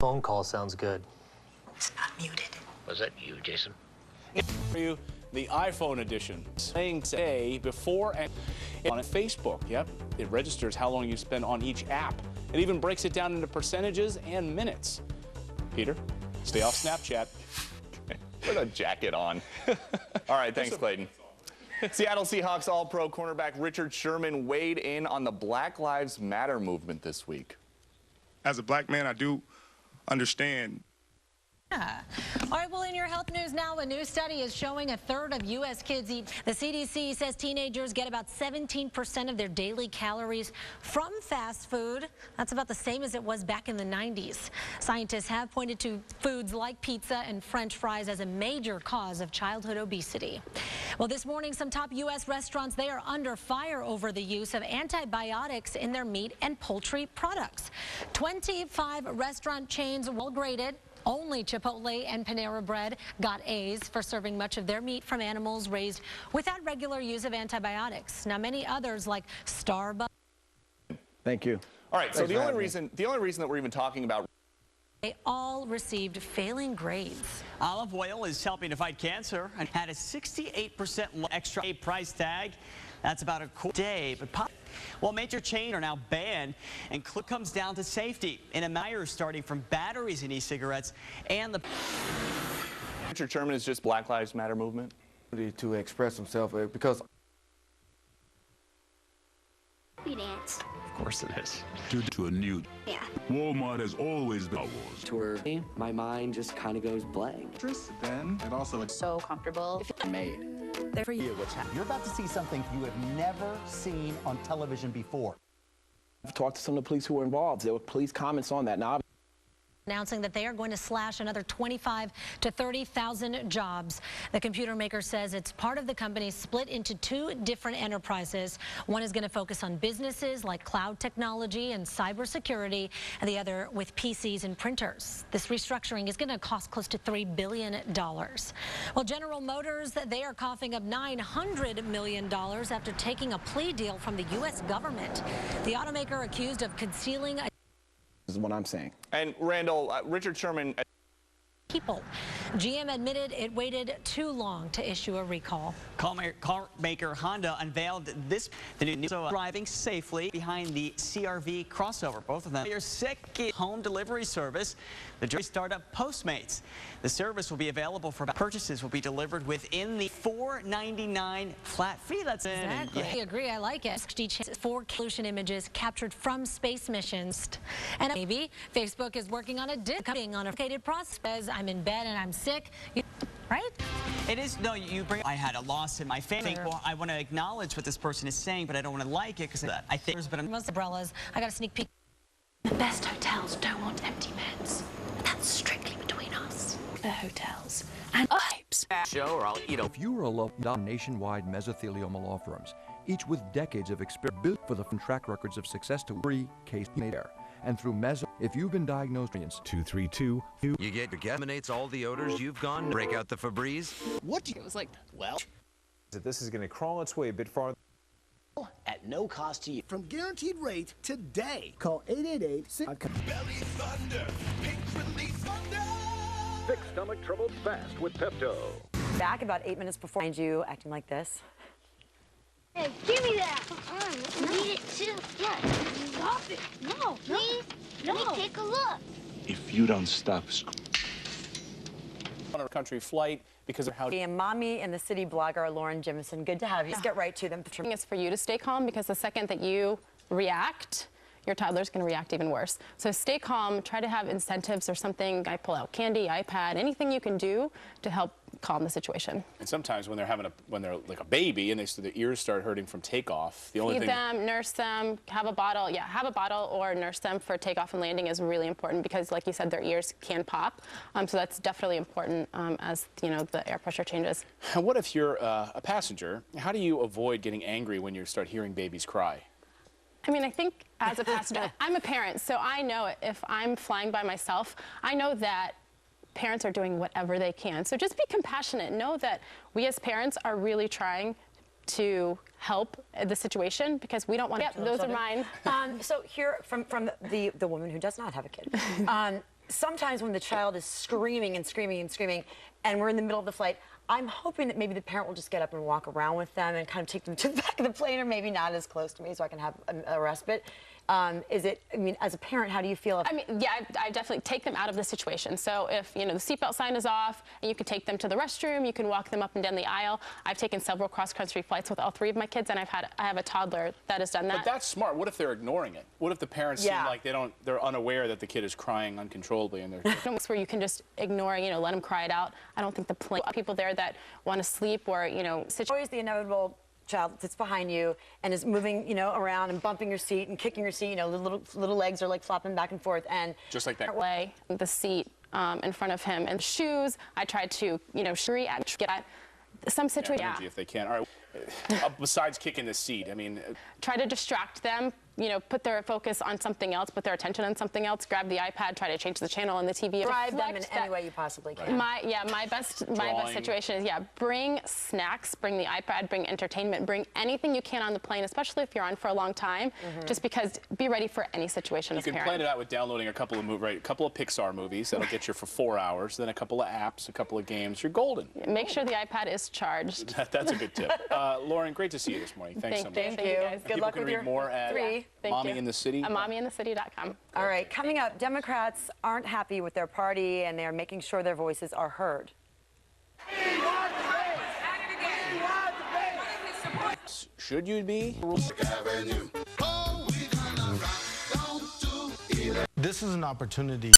phone call sounds good. It's not muted. Was that you, Jason? For you, the iPhone edition. Saying say before and on Facebook. Yep, it registers how long you spend on each app. It even breaks it down into percentages and minutes. Peter, stay off Snapchat. Put a jacket on. All right, thanks, Clayton. Seattle Seahawks All-Pro cornerback Richard Sherman weighed in on the Black Lives Matter movement this week. As a black man, I do understand. All right, well, in your health news now, a new study is showing a third of U.S. kids eat. The CDC says teenagers get about 17% of their daily calories from fast food. That's about the same as it was back in the 90s. Scientists have pointed to foods like pizza and French fries as a major cause of childhood obesity. Well, this morning, some top U.S. restaurants, they are under fire over the use of antibiotics in their meat and poultry products. 25 restaurant chains well graded. Only Chipotle and Panera Bread got A's for serving much of their meat from animals raised without regular use of antibiotics. Now, many others like Starbucks. Thank you. All right, so the only reason that we're even talking about, they all received failing grades. Olive oil is helping to fight cancer and had a 68% extra price tag. That's about a quarter day, but well, major chains are now banned, and comes down to safety. In a matter starting from batteries in e-cigarettes and the. Richard Sherman is just Black Lives Matter movement to express himself because. We dance. Of course it is. To a new. Yeah. Walmart has always been wars. To where my mind just kind of goes blank. Then it also So comfortable. Made. There for you. You're about to see something you have never seen on television before. I've talked to some of the police who were involved. There were police comments on that. Now, announcing that they are going to slash another 25 to 30,000 jobs. The computer maker says it's part of the company split into two different enterprises. One is going to focus on businesses like cloud technology and cybersecurity, and the other with PCs and printers. This restructuring is going to cost close to $3 billion. Well, General Motors, they are coughing up $900 million after taking a plea deal from the U.S. government. The automaker accused of concealing a this is what I'm saying. And Randall, Richard Sherman. People. GM admitted it waited too long to issue a recall. Car maker Honda unveiled this, the new driving safely behind the CR-V crossover. Both of them are sick home delivery service. The jury startup Postmates. The service will be available for purchases will be delivered within the $4.99 flat fee. That's in. Exactly. I agree. I like it. 4 pollution images captured from space missions. And maybe Facebook is working on a complicated process. I'm in bed and I'm sick. Right? It is. No, you bring. I had a loss in my family. Well, I want to acknowledge what this person is saying, but I don't want to like it because I think there's been most umbrellas. I got a sneak peek. The best hotels don't want empty beds. That's strictly between us. The hotels and pipes. Show or I'll eat. If you are a law nationwide mesothelioma law firms, each with decades of experience, built for the track records of success to free case made there. And through meso, if you've been diagnosed, 232, you get your emanates all the odors you've gone. Break out the Febreze. What? It was like, well, this is going to crawl its way a bit farther. At no cost to you. From Guaranteed Rate today. Call 888-6. Belly thunder. Pink release thunder. Fix stomach trouble fast with Pepto. Back about 8 minutes before I find you acting like this. Hey, give me that. Need it too. Yeah. Stop it. No, please. No. Let me take a look. If you don't stop. On a country flight because of how. And mommy and the city blogger Lauren Jimison. Good to have you. Let's get right to them. It's for you to stay calm because the second that you react, your toddler's going to react even worse. So stay calm. Try to have incentives or something. I pull out candy, iPad, anything you can do to help calm the situation. And sometimes when they're like a baby and their ears start hurting from takeoff, the only Feed thing. them, nurse them, have a bottle. Yeah, have a bottle or nurse them for takeoff and landing is really important because, like you said, their ears can pop. So that's definitely important as the air pressure changes. And what if you're a passenger? How do you avoid getting angry when you start hearing babies cry? I mean, I think as a passenger, I'm a parent, so I know if I'm flying by myself, I know that parents are doing whatever they can. So just be compassionate. Know that we as parents are really trying to help the situation because we don't want to. Yep, those are mine. So here from the woman who does not have a kid. sometimes when the child is screaming and screaming and screaming, and we're in the middle of the flight, I'm hoping that maybe the parent will just get up and walk around with them and kind of take them to the back of the plane, or maybe not as close to me so I can have a respite. I mean, as a parent, how do you feel? I mean, yeah, I definitely take them out of the situation. So if, you know, the seatbelt sign is off, and you can take them to the restroom, you can walk them up and down the aisle. I've taken several cross-country flights with all 3 of my kids, and I have a toddler that has done that. But that's smart. What if they're ignoring it? What if the parents seem like they're unaware that the kid is crying uncontrollably and they're where you can just ignore, you know, let them cry it out. I don't think the people there that want to sleep or, you know, always the inevitable child sits behind you and is moving, you know, around and bumping your seat and kicking your seat. You know, the little legs are like flopping back and forth, and just like that. Way the seat in front of him and shoes. I tried to, you know, get at some situation. If they can. All right. Besides kicking the seat, I mean, try to distract them. You know, put their focus on something else, put their attention on something else. Grab the iPad, try to change the channel on the TV. Drive them in any way you possibly can. My best situation is bring snacks, bring the iPad, bring entertainment, bring anything you can on the plane, especially if you're on for a long time. Just because, be ready for any situation. You can plan it out with downloading a couple of Pixar movies that'll get you for 4 hours, then a couple of apps, a couple of games. You're golden. Make sure the iPad is charged. That's a good tip. Lauren, great to see you this morning. Thanks so much. Thank you. Guys. Good luck with your more at 3. Mommy in the City. mommyinthecity.com. All right, coming up, Democrats aren't happy with their party, and they're making sure their voices are heard. Should you be? This is an opportunity